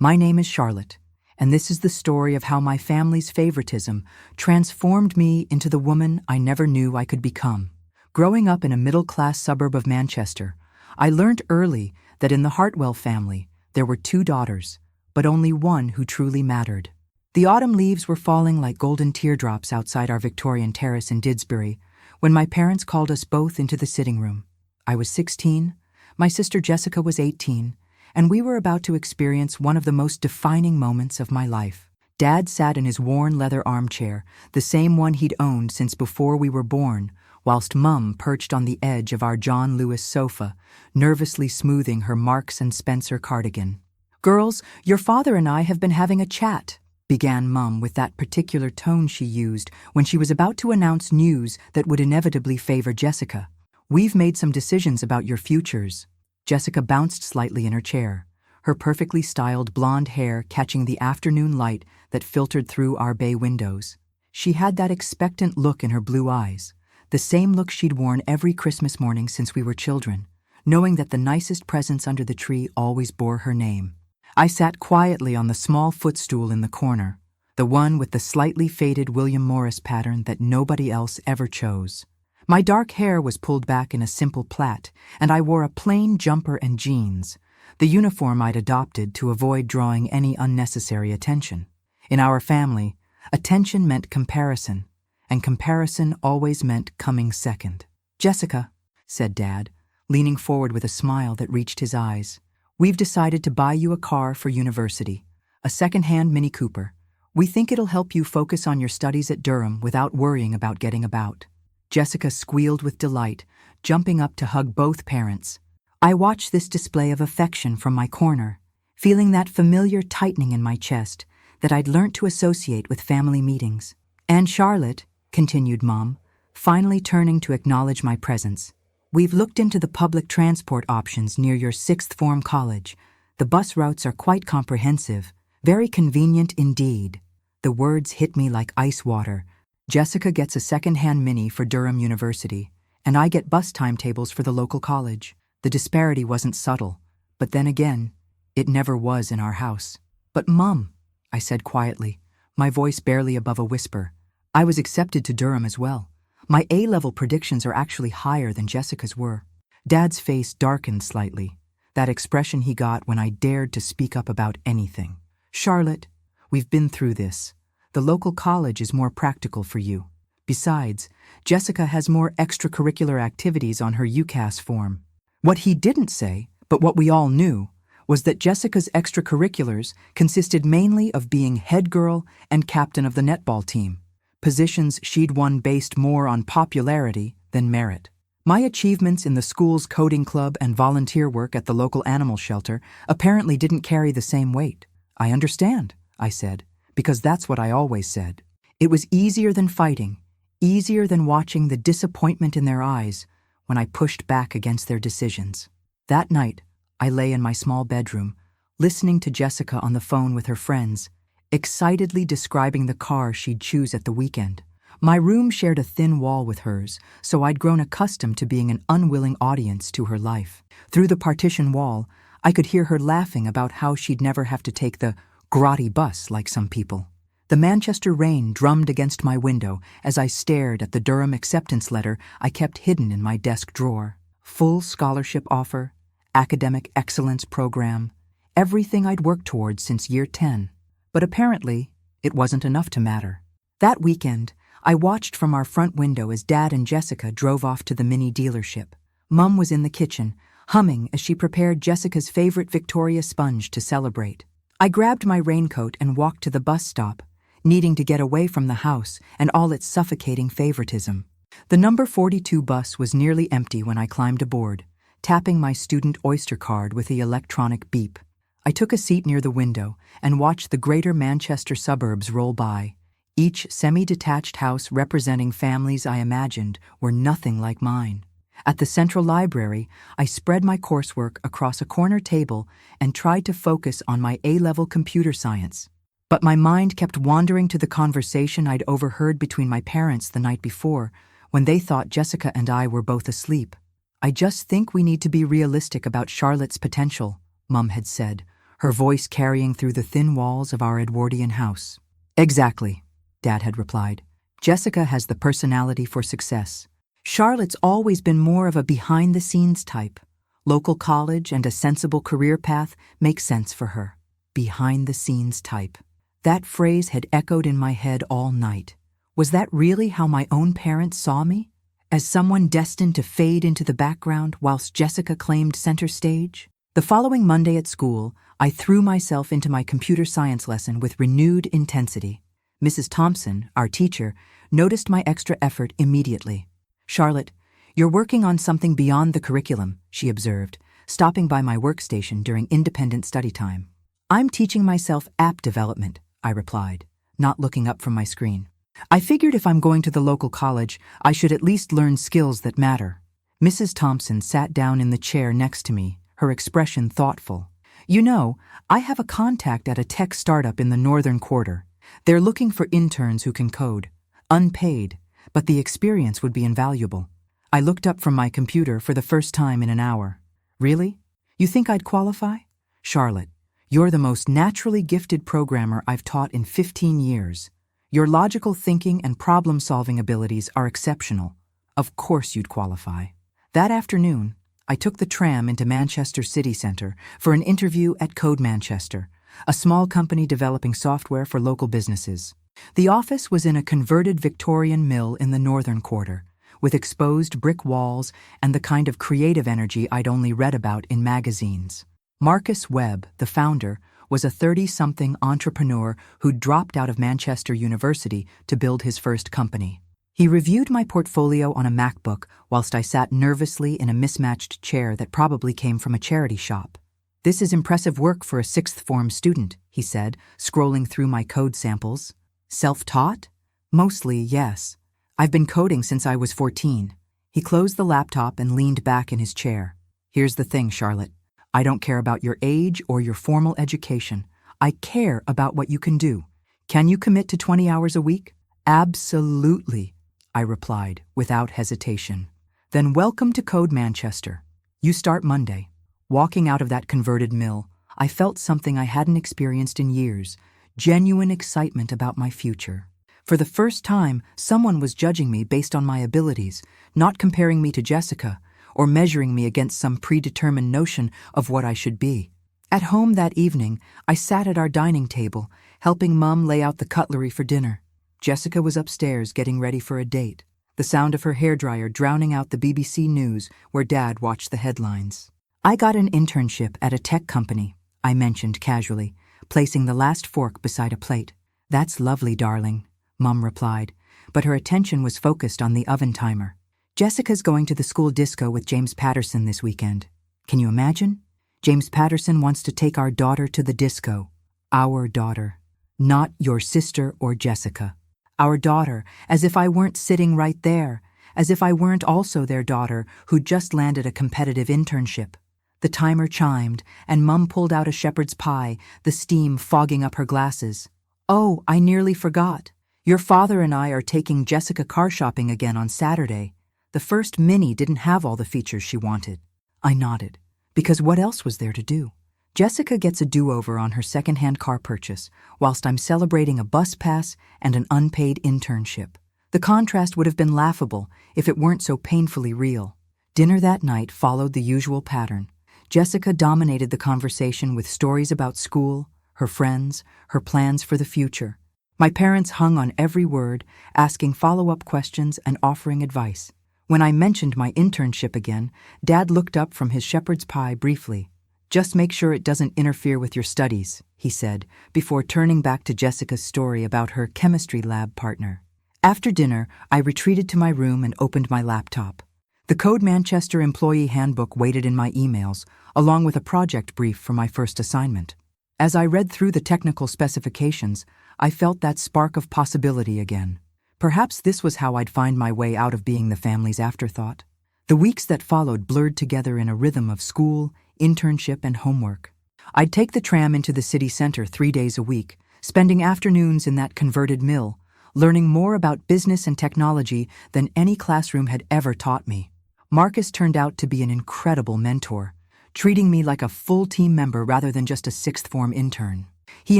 My name is Charlotte, and this is the story of how my family's favoritism transformed me into the woman I never knew I could become. Growing up in a middle-class suburb of Manchester, I learned early that in the Hartwell family there were two daughters, but only one who truly mattered. The autumn leaves were falling like golden teardrops outside our Victorian terrace in Didsbury when my parents called us both into the sitting room. I was 16, my sister Jessica was 18, and we were about to experience one of the most defining moments of my life. Dad sat in his worn leather armchair, the same one he'd owned since before we were born, whilst Mum perched on the edge of our John Lewis sofa, nervously smoothing her Marks and Spencer cardigan. "Girls, your father and I have been having a chat," began Mum with that particular tone she used when she was about to announce news that would inevitably favor Jessica. "We've made some decisions about your futures." Jessica bounced slightly in her chair, her perfectly styled blonde hair catching the afternoon light that filtered through our bay windows. She had that expectant look in her blue eyes, the same look she'd worn every Christmas morning since we were children, knowing that the nicest presents under the tree always bore her name. I sat quietly on the small footstool in the corner, the one with the slightly faded William Morris pattern that nobody else ever chose. My dark hair was pulled back in a simple plait, and I wore a plain jumper and jeans, the uniform I'd adopted to avoid drawing any unnecessary attention. In our family, attention meant comparison, and comparison always meant coming second. "Jessica," said Dad, leaning forward with a smile that reached his eyes, "we've decided to buy you a car for university, a second-hand Mini Cooper. We think it'll help you focus on your studies at Durham without worrying about getting about." Jessica squealed with delight, jumping up to hug both parents. I watched this display of affection from my corner, feeling that familiar tightening in my chest that I'd learnt to associate with family meetings. "And Charlotte," continued Mom, finally turning to acknowledge my presence, "we've looked into the public transport options near your sixth form college. The bus routes are quite comprehensive, very convenient indeed." The words hit me like ice water. Jessica gets a second-hand Mini for Durham University, and I get bus timetables for the local college. The disparity wasn't subtle, but then again, it never was in our house. "But Mum," I said quietly, my voice barely above a whisper, "I was accepted to Durham as well. My A-level predictions are actually higher than Jessica's were." Dad's face darkened slightly, that expression he got when I dared to speak up about anything. "Charlotte, we've been through this. The local college is more practical for you. Besides, Jessica has more extracurricular activities on her UCAS form." What he didn't say, but what we all knew, was that Jessica's extracurriculars consisted mainly of being head girl and captain of the netball team, positions she'd won based more on popularity than merit. My achievements in the school's coding club and volunteer work at the local animal shelter apparently didn't carry the same weight. "I understand," I said, because that's what I always said. It was easier than fighting, easier than watching the disappointment in their eyes when I pushed back against their decisions. That night, I lay in my small bedroom, listening to Jessica on the phone with her friends, excitedly describing the car she'd choose at the weekend. My room shared a thin wall with hers, so I'd grown accustomed to being an unwilling audience to her life. Through the partition wall, I could hear her laughing about how she'd never have to take the grotty bus like some people. The Manchester rain drummed against my window as I stared at the Durham acceptance letter I kept hidden in my desk drawer. Full scholarship offer, academic excellence program, everything I'd worked towards since year 10. But apparently, it wasn't enough to matter. That weekend, I watched from our front window as Dad and Jessica drove off to the Mini dealership. Mum was in the kitchen, humming as she prepared Jessica's favorite Victoria sponge to celebrate. I grabbed my raincoat and walked to the bus stop, needing to get away from the house and all its suffocating favoritism. The number 42 bus was nearly empty when I climbed aboard, tapping my student Oyster card with the electronic beep. I took a seat near the window and watched the greater Manchester suburbs roll by. Each semi-detached house representing families I imagined were nothing like mine. At the central library, I spread my coursework across a corner table and tried to focus on my A-level computer science. But my mind kept wandering to the conversation I'd overheard between my parents the night before, when they thought Jessica and I were both asleep. "I just think we need to be realistic about Charlotte's potential," Mum had said, her voice carrying through the thin walls of our Edwardian house. "Exactly," Dad had replied. "Jessica has the personality for success. Charlotte's always been more of a behind-the-scenes type. Local college and a sensible career path make sense for her. Behind-the-scenes type." That phrase had echoed in my head all night. Was that really how my own parents saw me? As someone destined to fade into the background whilst Jessica claimed center stage? The following Monday at school, I threw myself into my computer science lesson with renewed intensity. Mrs. Thompson, our teacher, noticed my extra effort immediately. "Charlotte, you're working on something beyond the curriculum," she observed, stopping by my workstation during independent study time. "I'm teaching myself app development," I replied, not looking up from my screen. I figured if I'm going to the local college, I should at least learn skills that matter. Mrs. Thompson sat down in the chair next to me, her expression thoughtful. "You know, I have a contact at a tech startup in the Northern Quarter. They're looking for interns who can code. Unpaid, but the experience would be invaluable." I looked up from my computer for the first time in an hour. "Really? You think I'd qualify? Charlotte, you're the most naturally gifted programmer I've taught in 15 years. Your logical thinking and problem-solving abilities are exceptional. Of course you'd qualify." That afternoon, I took the tram into Manchester city centre for an interview at Code Manchester, a small company developing software for local businesses. The office was in a converted Victorian mill in the Northern Quarter, with exposed brick walls and the kind of creative energy I'd only read about in magazines. Marcus Webb, the founder, was a 30-something entrepreneur who'd dropped out of Manchester University to build his first company. He reviewed my portfolio on a MacBook whilst I sat nervously in a mismatched chair that probably came from a charity shop. "This is impressive work for a sixth-form student," he said, scrolling through my code samples. "Self-taught?" "Mostly, yes. I've been coding since I was 14. He closed the laptop and leaned back in his chair. "Here's the thing, Charlotte. I don't care about your age or your formal education. I care about what you can do. Can you commit to 20 hours a week?" "Absolutely," I replied without hesitation. "Then welcome to Code Manchester. You start Monday." Walking out of that converted mill, I felt something I hadn't experienced in years, genuine excitement about my future. For the first time, someone was judging me based on my abilities, not comparing me to Jessica, or measuring me against some predetermined notion of what I should be. At home that evening, I sat at our dining table, helping Mum lay out the cutlery for dinner. Jessica was upstairs getting ready for a date, the sound of her hairdryer drowning out the BBC News where Dad watched the headlines. "I got an internship at a tech company," I mentioned casually, placing the last fork beside a plate. "That's lovely, darling," Mum replied, but her attention was focused on the oven timer. "Jessica's going to the school disco with James Patterson this weekend. Can you imagine? James Patterson wants to take our daughter to the disco. Our daughter. Not your sister or Jessica. Our daughter, as if I weren't sitting right there, as if I weren't also their daughter who'd just landed a competitive internship." The timer chimed, and Mum pulled out a shepherd's pie, the steam fogging up her glasses. "Oh, I nearly forgot. Your father and I are taking Jessica car shopping again on Saturday. The first Mini didn't have all the features she wanted." I nodded, because what else was there to do? Jessica gets a do-over on her second-hand car purchase, whilst I'm celebrating a bus pass and an unpaid internship. The contrast would have been laughable if it weren't so painfully real. Dinner that night followed the usual pattern. Jessica dominated the conversation with stories about school, her friends, her plans for the future. My parents hung on every word, asking follow-up questions and offering advice. When I mentioned my internship again, Dad looked up from his shepherd's pie briefly. "Just make sure it doesn't interfere with your studies," he said, before turning back to Jessica's story about her chemistry lab partner. After dinner, I retreated to my room and opened my laptop. The Code Manchester employee handbook waited in my emails, along with a project brief for my first assignment. As I read through the technical specifications, I felt that spark of possibility again. Perhaps this was how I'd find my way out of being the family's afterthought. The weeks that followed blurred together in a rhythm of school, internship, and homework. I'd take the tram into the city center 3 days a week, spending afternoons in that converted mill, learning more about business and technology than any classroom had ever taught me. Marcus turned out to be an incredible mentor, treating me like a full team member rather than just a sixth form intern. He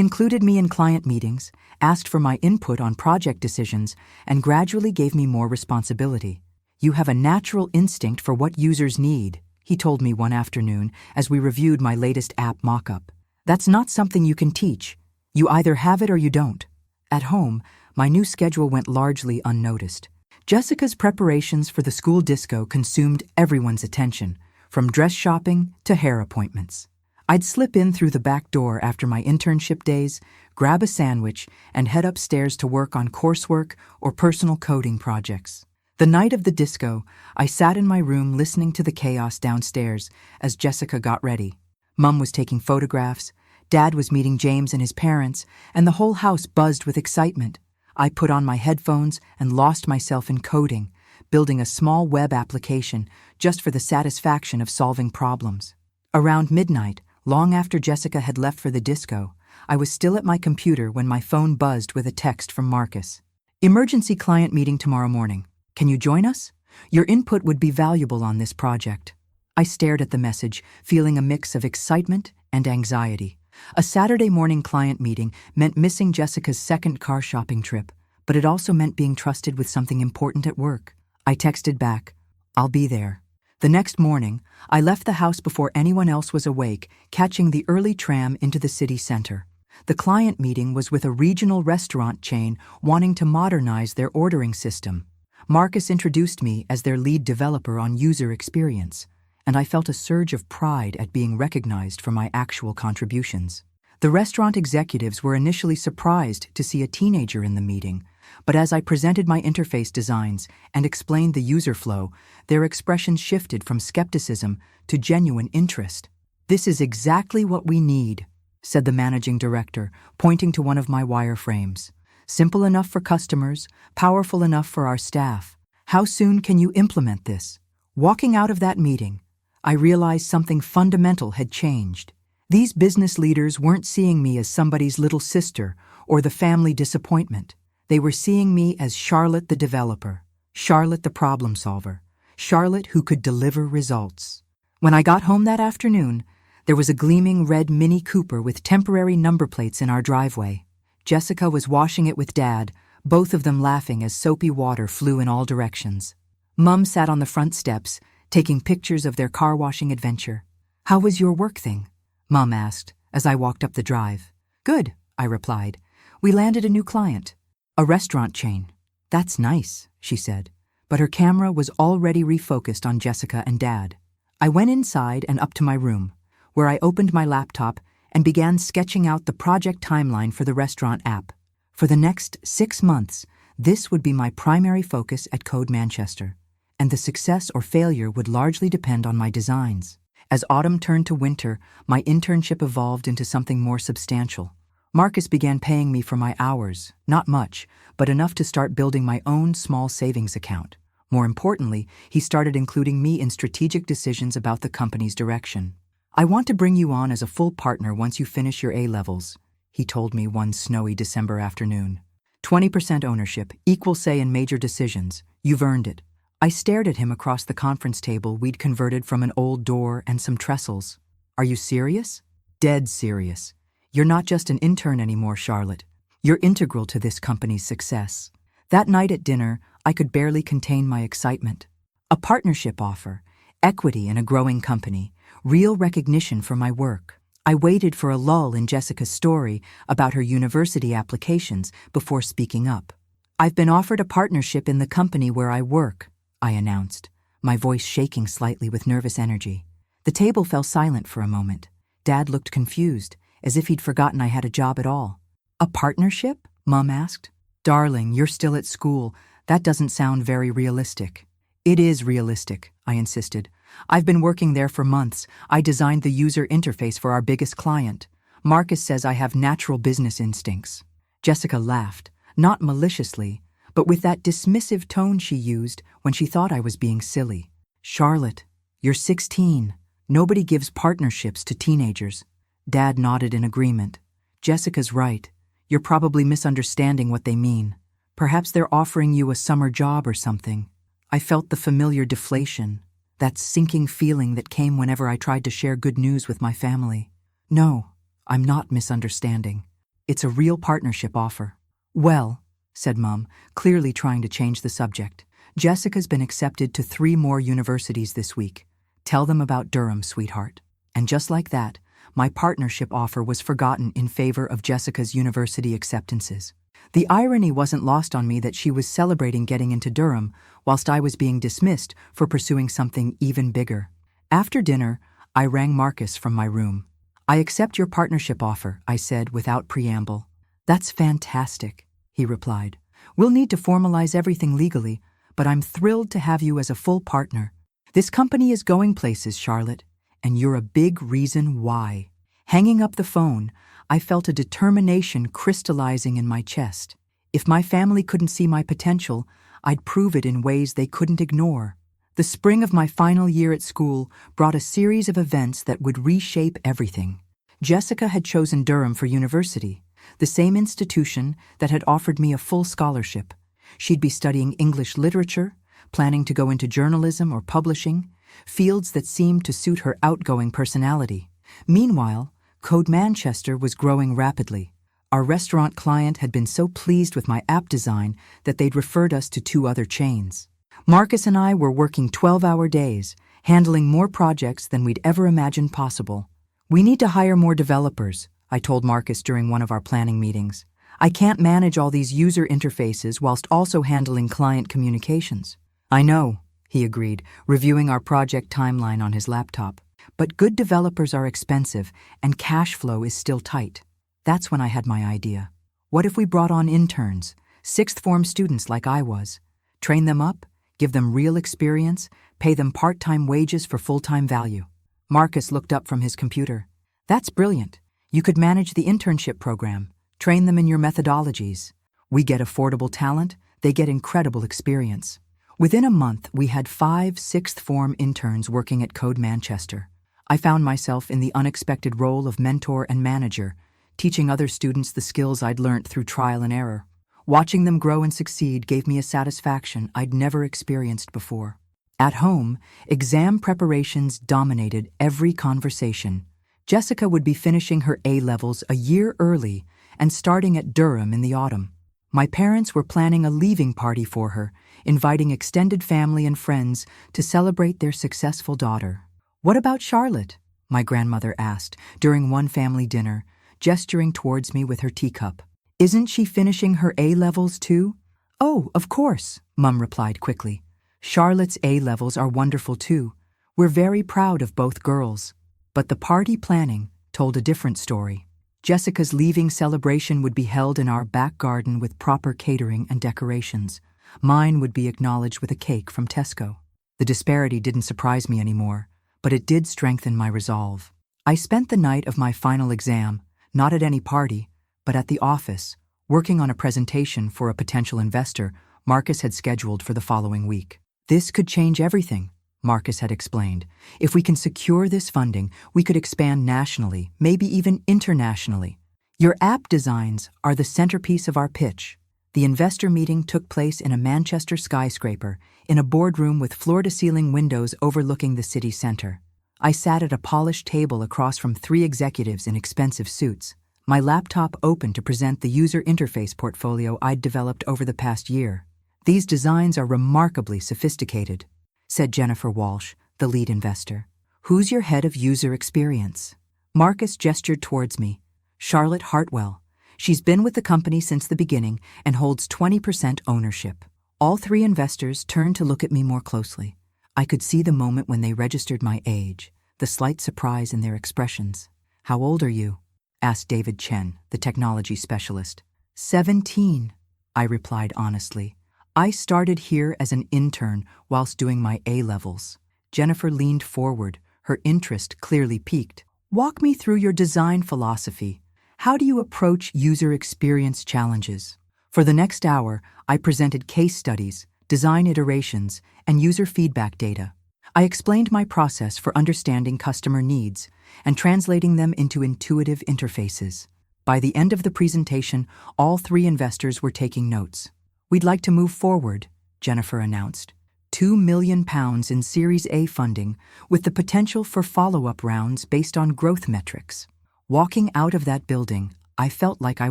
included me in client meetings, asked for my input on project decisions, and gradually gave me more responsibility. "You have a natural instinct for what users need," he told me one afternoon as we reviewed my latest app mock-up. "That's not something you can teach. You either have it or you don't." At home, my new schedule went largely unnoticed. Jessica's preparations for the school disco consumed everyone's attention, from dress shopping to hair appointments. I'd slip in through the back door after my internship days, grab a sandwich, and head upstairs to work on coursework or personal coding projects. The night of the disco, I sat in my room listening to the chaos downstairs as Jessica got ready. Mum was taking photographs, Dad was meeting James and his parents, and the whole house buzzed with excitement. I put on my headphones and lost myself in coding, building a small web application just for the satisfaction of solving problems. Around midnight, long after Jessica had left for the disco, I was still at my computer when my phone buzzed with a text from Marcus. "Emergency client meeting tomorrow morning. Can you join us? Your input would be valuable on this project." I stared at the message, feeling a mix of excitement and anxiety. A Saturday morning client meeting meant missing Jessica's second car shopping trip, but it also meant being trusted with something important at work. I texted back, "I'll be there." The next morning, I left the house before anyone else was awake, catching the early tram into the city center. The client meeting was with a regional restaurant chain wanting to modernize their ordering system. Marcus introduced me as their lead developer on user experience, and I felt a surge of pride at being recognized for my actual contributions. The restaurant executives were initially surprised to see a teenager in the meeting, but as I presented my interface designs and explained the user flow, their expressions shifted from skepticism to genuine interest. "This is exactly what we need," said the managing director, pointing to one of my wireframes. "Simple enough for customers, powerful enough for our staff. How soon can you implement this?" Walking out of that meeting, I realized something fundamental had changed. These business leaders weren't seeing me as somebody's little sister or the family disappointment. They were seeing me as Charlotte the developer, Charlotte the problem solver, Charlotte who could deliver results. When I got home that afternoon, there was a gleaming red Mini Cooper with temporary number plates in our driveway. Jessica was washing it with Dad, both of them laughing as soapy water flew in all directions. Mum sat on the front steps, taking pictures of their car washing adventure. "How was your work thing?" Mum asked as I walked up the drive. "Good," I replied. "We landed a new client. A restaurant chain." "That's nice," she said, but her camera was already refocused on Jessica and Dad. I went inside and up to my room, where I opened my laptop and began sketching out the project timeline for the restaurant app. For the next 6 months, this would be my primary focus at Code Manchester, and the success or failure would largely depend on my designs. As autumn turned to winter, my internship evolved into something more substantial. Marcus began paying me for my hours, not much, but enough to start building my own small savings account. More importantly, he started including me in strategic decisions about the company's direction. "I want to bring you on as a full partner once you finish your A-levels," he told me one snowy December afternoon. 20% ownership, equal say in major decisions. You've earned it." I stared at him across the conference table we'd converted from an old door and some trestles. "Are you serious?" "Dead serious. You're not just an intern anymore, Charlotte. You're integral to this company's success." That night at dinner, I could barely contain my excitement. A partnership offer, equity in a growing company, real recognition for my work. I waited for a lull in Jessica's story about her university applications before speaking up. "I've been offered a partnership in the company where I work," I announced, my voice shaking slightly with nervous energy. The table fell silent for a moment. Dad looked confused, as if he'd forgotten I had a job at all. "A partnership?" Mum asked. "Darling, you're still at school. That doesn't sound very realistic." "It is realistic," I insisted. "I've been working there for months. I designed the user interface for our biggest client. Marcus says I have natural business instincts." Jessica laughed, not maliciously, but with that dismissive tone she used when she thought I was being silly. "Charlotte, you're 16. Nobody gives partnerships to teenagers." Dad nodded in agreement. "Jessica's right. You're probably misunderstanding what they mean. Perhaps they're offering you a summer job or something." I felt the familiar deflation. that sinking feeling that came whenever I tried to share good news with my family. No, I'm not misunderstanding. It's a real partnership offer. Well, said Mum, clearly trying to change the subject. Jessica's been accepted to 3 more universities this week. Tell them about Durham, sweetheart. And just like that, my partnership offer was forgotten in favor of Jessica's university acceptances. The irony wasn't lost on me that she was celebrating getting into Durham, whilst I was being dismissed for pursuing something even bigger. After dinner, I rang Marcus from my room. I accept your partnership offer, I said without preamble. That's fantastic, he replied. We'll need to formalize everything legally, but I'm thrilled to have you as a full partner. This company is going places, Charlotte, and you're a big reason why. Hanging up the phone, I felt a determination crystallizing in my chest. If my family couldn't see my potential, I'd prove it in ways they couldn't ignore. The spring of my final year at school brought a series of events that would reshape everything. Jessica had chosen Durham for university, the same institution that had offered me a full scholarship. She'd be studying English literature, planning to go into journalism or publishing, fields that seemed to suit her outgoing personality. Meanwhile, Code Manchester was growing rapidly. Our restaurant client had been so pleased with my app design that they'd referred us to 2 other chains. Marcus and I were working 12-hour days, handling more projects than we'd ever imagined possible. We need to hire more developers, I told Marcus during one of our planning meetings. I can't manage all these user interfaces whilst also handling client communications. I know, he agreed, reviewing our project timeline on his laptop. But good developers are expensive, and cash flow is still tight. That's when I had my idea. What if we brought on interns, 6th form students like I was? Train them up, give them real experience, pay them part-time wages for full-time value. Marcus looked up from his computer. That's brilliant. You could manage the internship program, train them in your methodologies. We get affordable talent, they get incredible experience. Within a month, we had 5 6th form interns working at Code Manchester. I found myself in the unexpected role of mentor and manager, teaching other students the skills I'd learnt through trial and error. Watching them grow and succeed gave me a satisfaction I'd never experienced before. At home, exam preparations dominated every conversation. Jessica would be finishing her A-levels a year early and starting at Durham in the autumn. My parents were planning a leaving party for her, inviting extended family and friends to celebrate their successful daughter. What about Charlotte? My grandmother asked during one family dinner, gesturing towards me with her teacup. Isn't she finishing her A-levels too? Oh, of course, Mum replied quickly. Charlotte's A-levels are wonderful too. We're very proud of both girls. But the party planning told a different story. Jessica's leaving celebration would be held in our back garden with proper catering and decorations. Mine would be acknowledged with a cake from Tesco. The disparity didn't surprise me anymore, but it did strengthen my resolve. I spent the night of my final exam, not at any party, but at the office, working on a presentation for a potential investor Marcus had scheduled for the following week. This could change everything, Marcus had explained. If we can secure this funding, we could expand nationally, maybe even internationally. Your app designs are the centerpiece of our pitch. The investor meeting took place in a Manchester skyscraper, in a boardroom with floor-to-ceiling windows overlooking the city center. I sat at a polished table across from 3 executives in expensive suits, my laptop open to present the user interface portfolio I'd developed over the past year. These designs are remarkably sophisticated, said Jennifer Walsh, the lead investor. Who's your head of user experience? Marcus gestured towards me. Charlotte Hartwell. She's been with the company since the beginning and holds 20% ownership. All 3 investors turned to look at me more closely. I could see the moment when they registered my age, the slight surprise in their expressions. How old are you? Asked David Chen, the technology specialist. 17, I replied honestly. I started here as an intern whilst doing my A-levels. Jennifer leaned forward, her interest clearly piqued. Walk me through your design philosophy. How do you approach user experience challenges? For the next hour, I presented case studies, design iterations, and user feedback data. I explained my process for understanding customer needs and translating them into intuitive interfaces. By the end of the presentation, all 3 investors were taking notes. We'd like to move forward, Jennifer announced. £2 million in Series A funding with the potential for follow-up rounds based on growth metrics. Walking out of that building, I felt like I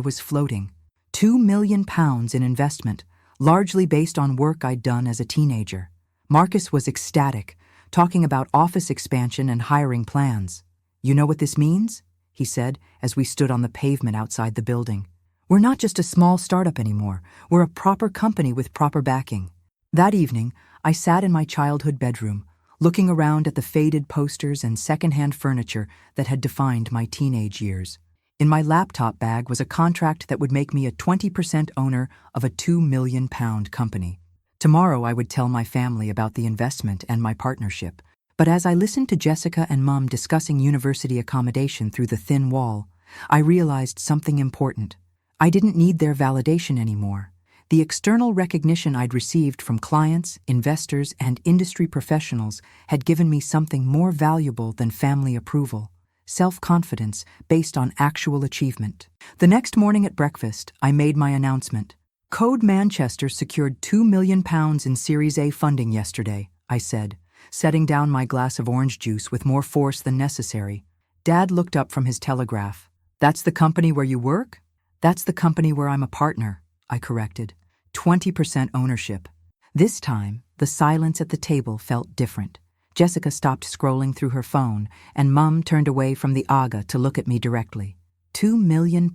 was floating. £2 million in investment, largely based on work I'd done as a teenager. Marcus was ecstatic, talking about office expansion and hiring plans. "You know what this means?" he said as we stood on the pavement outside the building. "We're not just a small startup anymore. We're a proper company with proper backing." That evening, I sat in my childhood bedroom, looking around at the faded posters and secondhand furniture that had defined my teenage years. In my laptop bag was a contract that would make me a 20% owner of a £2 million company. Tomorrow I would tell my family about the investment and my partnership. But as I listened to Jessica and Mum discussing university accommodation through the thin wall, I realized something important. I didn't need their validation anymore. The external recognition I'd received from clients, investors, and industry professionals had given me something more valuable than family approval: self-confidence based on actual achievement. The next morning at breakfast, I made my announcement. "Code Manchester secured £2 million in Series A funding yesterday," I said, setting down my glass of orange juice with more force than necessary. Dad looked up from his telegraph. "That's the company where you work?" "That's the company where I'm a partner," I corrected. 20% ownership. This time, the silence at the table felt different. Jessica stopped scrolling through her phone, and Mum turned away from the aga to look at me directly. £2 million?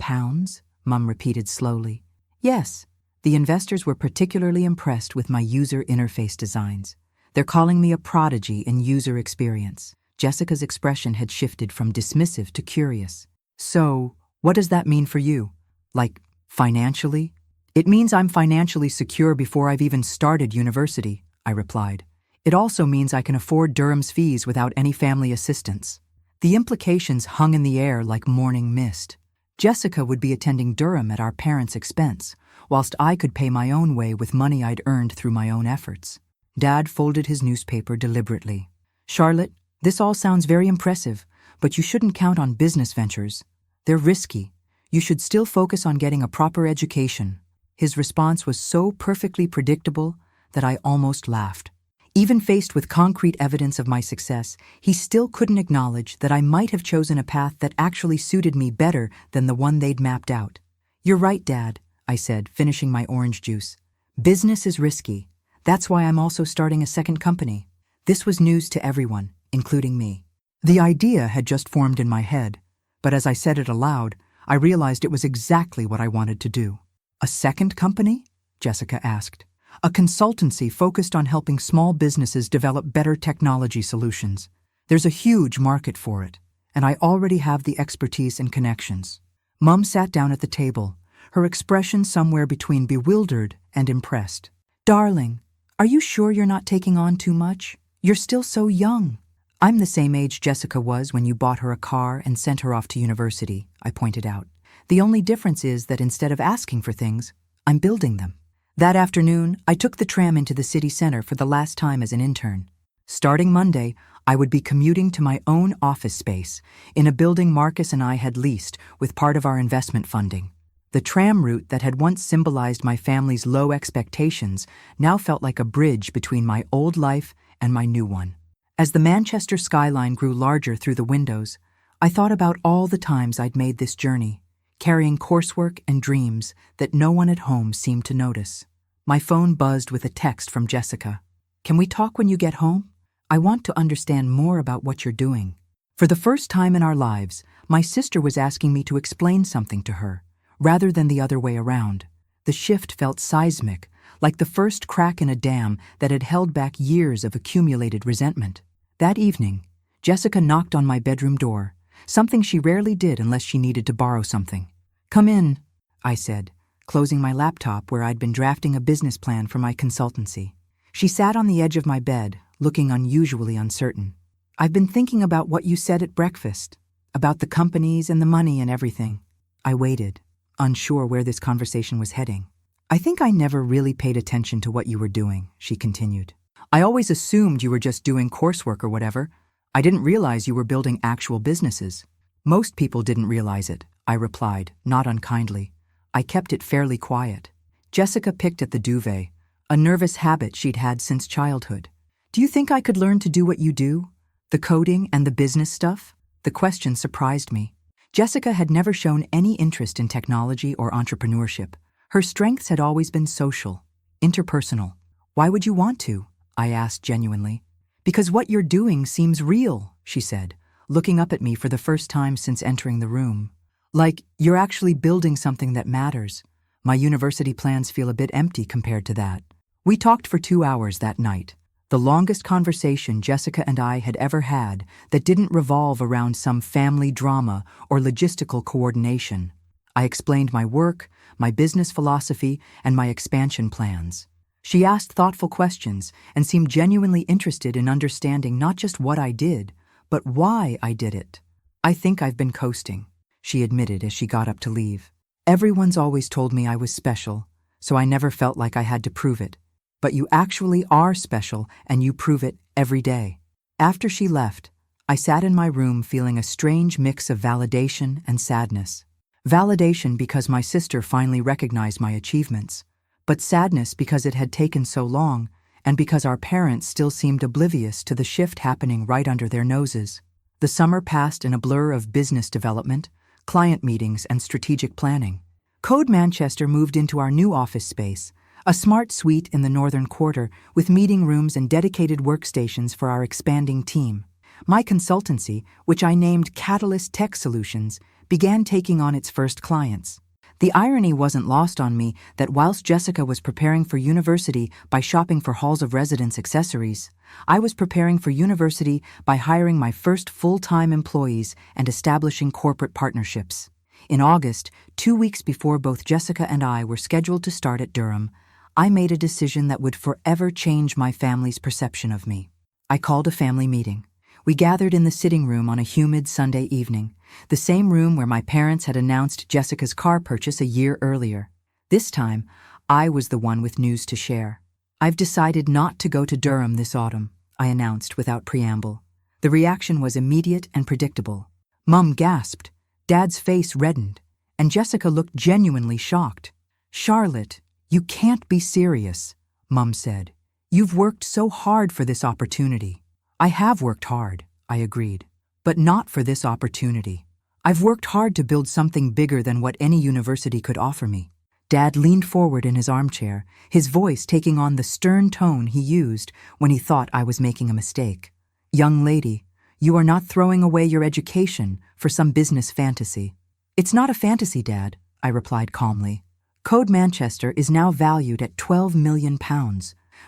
Mum repeated slowly. "Yes." The investors were particularly impressed with my user interface designs. "They're calling me a prodigy in user experience." Jessica's expression had shifted from dismissive to curious. "So, what does that mean for you? Like, financially?" "It means I'm financially secure before I've even started university," I replied. "It also means I can afford Durham's fees without any family assistance." The implications hung in the air like morning mist. Jessica would be attending Durham at our parents' expense, whilst I could pay my own way with money I'd earned through my own efforts. Dad folded his newspaper deliberately. "Charlotte, this all sounds very impressive, but you shouldn't count on business ventures. They're risky. You should still focus on getting a proper education." His response was so perfectly predictable that I almost laughed. Even faced with concrete evidence of my success, he still couldn't acknowledge that I might have chosen a path that actually suited me better than the one they'd mapped out. "You're right, Dad," I said, finishing my orange juice. "Business is risky. That's why I'm also starting a second company." This was news to everyone, including me. The idea had just formed in my head, but as I said it aloud, I realized it was exactly what I wanted to do. "A second company?" Jessica asked. "A consultancy focused on helping small businesses develop better technology solutions. There's a huge market for it, and I already have the expertise and connections." Mum sat down at the table, her expression somewhere between bewildered and impressed. "Darling, are you sure you're not taking on too much? You're still so young." "I'm the same age Jessica was when you bought her a car and sent her off to university," I pointed out. "The only difference is that instead of asking for things, I'm building them." That afternoon, I took the tram into the city center for the last time as an intern. Starting Monday, I would be commuting to my own office space in a building Marcus and I had leased with part of our investment funding. The tram route that had once symbolized my family's low expectations now felt like a bridge between my old life and my new one. As the Manchester skyline grew larger through the windows, I thought about all the times I'd made this journey, carrying coursework and dreams that no one at home seemed to notice. My phone buzzed with a text from Jessica. "Can we talk when you get home? I want to understand more about what you're doing." For the first time in our lives, my sister was asking me to explain something to her, rather than the other way around. The shift felt seismic, like the first crack in a dam that had held back years of accumulated resentment. That evening, Jessica knocked on my bedroom door, something she rarely did unless she needed to borrow something. "Come in," I said, closing my laptop where I'd been drafting a business plan for my consultancy. She sat on the edge of my bed, looking unusually uncertain. "I've been thinking about what you said at breakfast, about the companies and the money and everything." I waited, unsure where this conversation was heading. "I think I never really paid attention to what you were doing," she continued. "I always assumed you were just doing coursework or whatever. I didn't realize you were building actual businesses." "Most people didn't realize it," I replied, not unkindly. I kept it fairly quiet. Jessica picked at the duvet, a nervous habit she'd had since childhood. Do you think I could learn to do what you do? The coding and the business stuff? The question surprised me. Jessica had never shown any interest in technology or entrepreneurship. Her strengths had always been social, interpersonal. Why would you want to? I asked genuinely. Because what you're doing seems real, she said, looking up at me for the first time since entering the room. Like, you're actually building something that matters. My university plans feel a bit empty compared to that. We talked for 2 hours that night, the longest conversation Jessica and I had ever had that didn't revolve around some family drama or logistical coordination. I explained my work, my business philosophy, and my expansion plans. She asked thoughtful questions and seemed genuinely interested in understanding not just what I did, but why I did it. I think I've been coasting, she admitted as she got up to leave. Everyone's always told me I was special, so I never felt like I had to prove it. But you actually are special, and you prove it every day. After she left, I sat in my room feeling a strange mix of validation and sadness. Validation because my sister finally recognized my achievements, but sadness because it had taken so long and because our parents still seemed oblivious to the shift happening right under their noses. The summer passed in a blur of business development, client meetings, and strategic planning. Code Manchester moved into our new office space, a smart suite in the northern quarter with meeting rooms and dedicated workstations for our expanding team. My consultancy, which I named Catalyst Tech Solutions, began taking on its first clients. The irony wasn't lost on me that whilst Jessica was preparing for university by shopping for halls of residence accessories, I was preparing for university by hiring my first full-time employees and establishing corporate partnerships. In August, 2 weeks before both Jessica and I were scheduled to start at Durham, I made a decision that would forever change my family's perception of me. I called a family meeting. We gathered in the sitting room on a humid Sunday evening, the same room where my parents had announced Jessica's car purchase a year earlier. This time, I was the one with news to share. I've decided not to go to Durham this autumn, I announced without preamble. The reaction was immediate and predictable. Mum gasped, Dad's face reddened, and Jessica looked genuinely shocked. Charlotte, you can't be serious, Mum said. You've worked so hard for this opportunity. I have worked hard, I agreed, but not for this opportunity. I've worked hard to build something bigger than what any university could offer me. Dad leaned forward in his armchair, his voice taking on the stern tone he used when he thought I was making a mistake. Young lady, you are not throwing away your education for some business fantasy. It's not a fantasy, Dad, I replied calmly. Code Manchester is now valued at £12 million.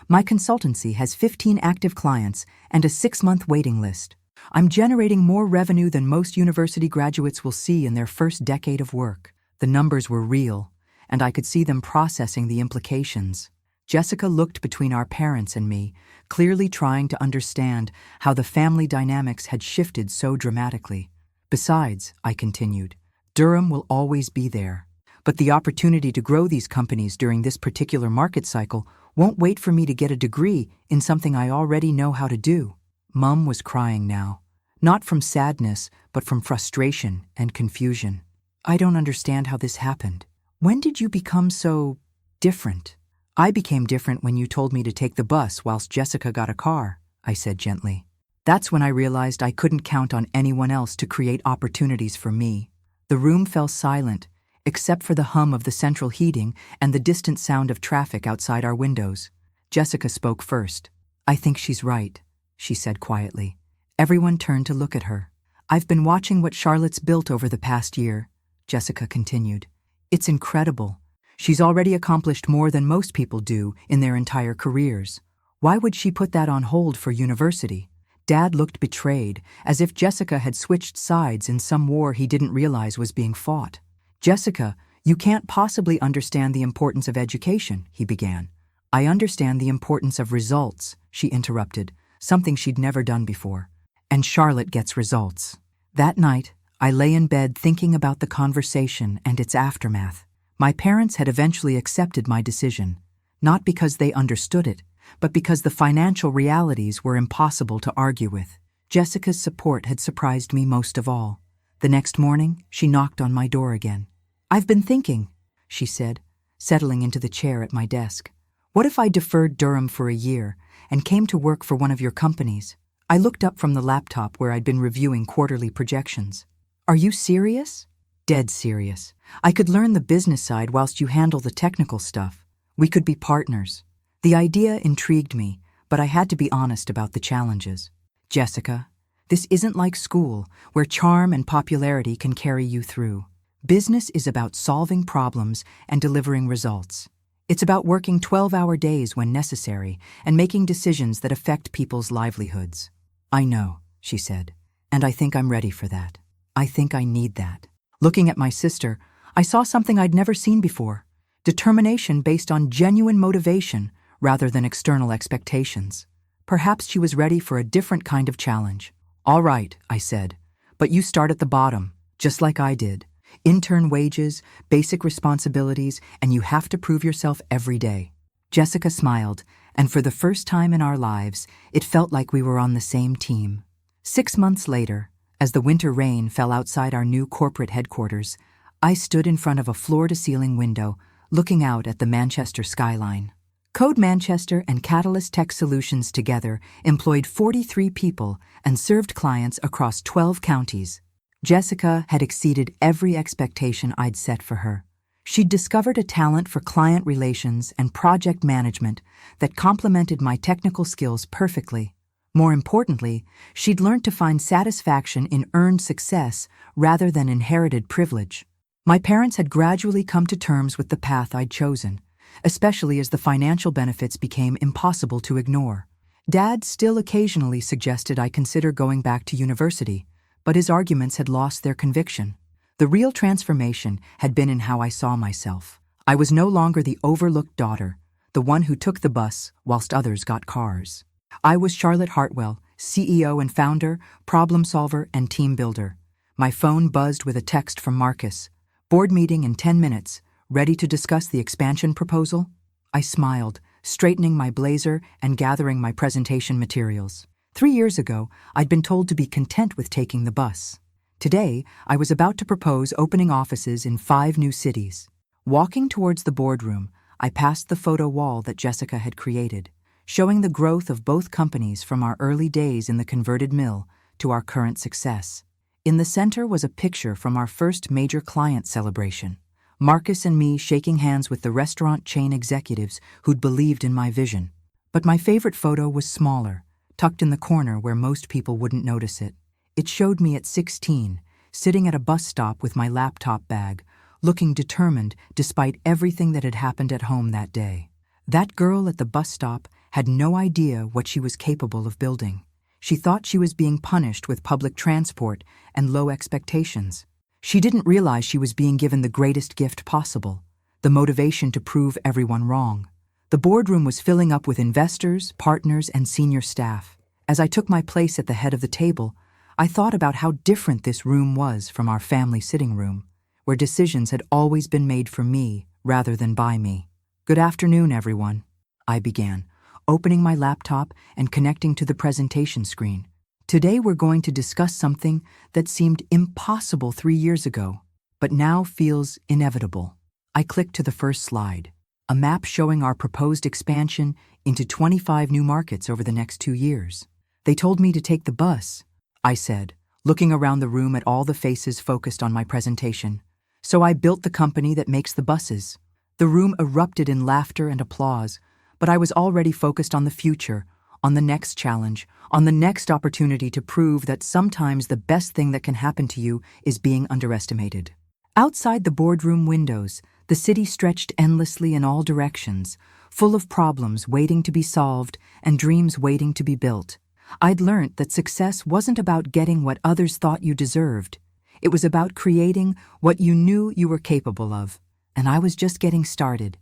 My consultancy has 15 active clients and a 6-month waiting list. I'm generating more revenue than most university graduates will see in their first decade of work. The numbers were real, and I could see them processing the implications. Jessica looked between our parents and me, clearly trying to understand how the family dynamics had shifted so dramatically. Besides, I continued, Durham will always be there. But the opportunity to grow these companies during this particular market cycle won't wait for me to get a degree in something I already know how to do. Mum was crying now, not from sadness, but from frustration and confusion. I don't understand how this happened. When did you become so different? I became different when you told me to take the bus whilst Jessica got a car, I said gently. That's when I realized I couldn't count on anyone else to create opportunities for me. The room fell silent, except for the hum of the central heating and the distant sound of traffic outside our windows. Jessica spoke first. I think she's right, she said quietly. Everyone turned to look at her. I've been watching what Charlotte's built over the past year, Jessica continued. It's incredible. She's already accomplished more than most people do in their entire careers. Why would she put that on hold for university? Dad looked betrayed, as if Jessica had switched sides in some war he didn't realize was being fought. Jessica, you can't possibly understand the importance of education, he began. I understand the importance of results, she interrupted, something she'd never done before. And Charlotte gets results. That night, I lay in bed thinking about the conversation and its aftermath. My parents had eventually accepted my decision, not because they understood it, but because the financial realities were impossible to argue with. Jessica's support had surprised me most of all. The next morning, she knocked on my door again. I've been thinking, she said, settling into the chair at my desk. What if I deferred Durham for a year and came to work for one of your companies? I looked up from the laptop where I'd been reviewing quarterly projections. Are you serious? Dead serious. I could learn the business side whilst you handle the technical stuff. We could be partners. The idea intrigued me, but I had to be honest about the challenges. Jessica, this isn't like school, where charm and popularity can carry you through. Business is about solving problems and delivering results. It's about working 12-hour days when necessary and making decisions that affect people's livelihoods. I know, she said, and I think I'm ready for that. I think I need that. Looking at my sister, I saw something I'd never seen before. Determination based on genuine motivation rather than external expectations. Perhaps she was ready for a different kind of challenge. All right, I said, but you start at the bottom, just like I did. Intern wages, basic responsibilities, and you have to prove yourself every day. Jessica smiled, and for the first time in our lives, it felt like we were on the same team. 6 months later, as the winter rain fell outside our new corporate headquarters, I stood in front of a floor-to-ceiling window, looking out at the Manchester skyline. Code Manchester and Catalyst Tech Solutions together employed 43 people and served clients across 12 counties. Jessica had exceeded every expectation I'd set for her. She'd discovered a talent for client relations and project management that complemented my technical skills perfectly. More importantly, she'd learned to find satisfaction in earned success rather than inherited privilege. My parents had gradually come to terms with the path I'd chosen, especially as the financial benefits became impossible to ignore. Dad still occasionally suggested I consider going back to university, but his arguments had lost their conviction. The real transformation had been in how I saw myself. I was no longer the overlooked daughter, the one who took the bus whilst others got cars. I was Charlotte Hartwell, CEO and founder, problem solver, and team builder. My phone buzzed with a text from Marcus. Board meeting in 10 minutes. Ready to discuss the expansion proposal? I smiled, straightening my blazer and gathering my presentation materials. 3 years ago, I'd been told to be content with taking the bus. Today, I was about to propose opening offices in 5 new cities. Walking towards the boardroom, I passed the photo wall that Jessica had created, showing the growth of both companies from our early days in the converted mill to our current success. In the center was a picture from our first major client celebration. Marcus and me shaking hands with the restaurant chain executives who'd believed in my vision. But my favorite photo was smaller, tucked in the corner where most people wouldn't notice it. It showed me at 16, sitting at a bus stop with my laptop bag, looking determined despite everything that had happened at home that day. That girl at the bus stop had no idea what she was capable of building. She thought she was being punished with public transport and low expectations. She didn't realize she was being given the greatest gift possible, the motivation to prove everyone wrong. The boardroom was filling up with investors, partners, and senior staff. As I took my place at the head of the table, I thought about how different this room was from our family sitting room, where decisions had always been made for me rather than by me. Good afternoon, everyone, I began, opening my laptop and connecting to the presentation screen. Today we're going to discuss something that seemed impossible 3 years ago, but now feels inevitable. I clicked to the first slide, a map showing our proposed expansion into 25 new markets over the next 2 years. They told me to take the bus, I said, looking around the room at all the faces focused on my presentation. So I built the company that makes the buses. The room erupted in laughter and applause, but I was already focused on the future, on the next challenge, on the next opportunity to prove that sometimes the best thing that can happen to you is being underestimated. Outside the boardroom windows, the city stretched endlessly in all directions, full of problems waiting to be solved and dreams waiting to be built. I'd learnt that success wasn't about getting what others thought you deserved. It was about creating what you knew you were capable of, and I was just getting started.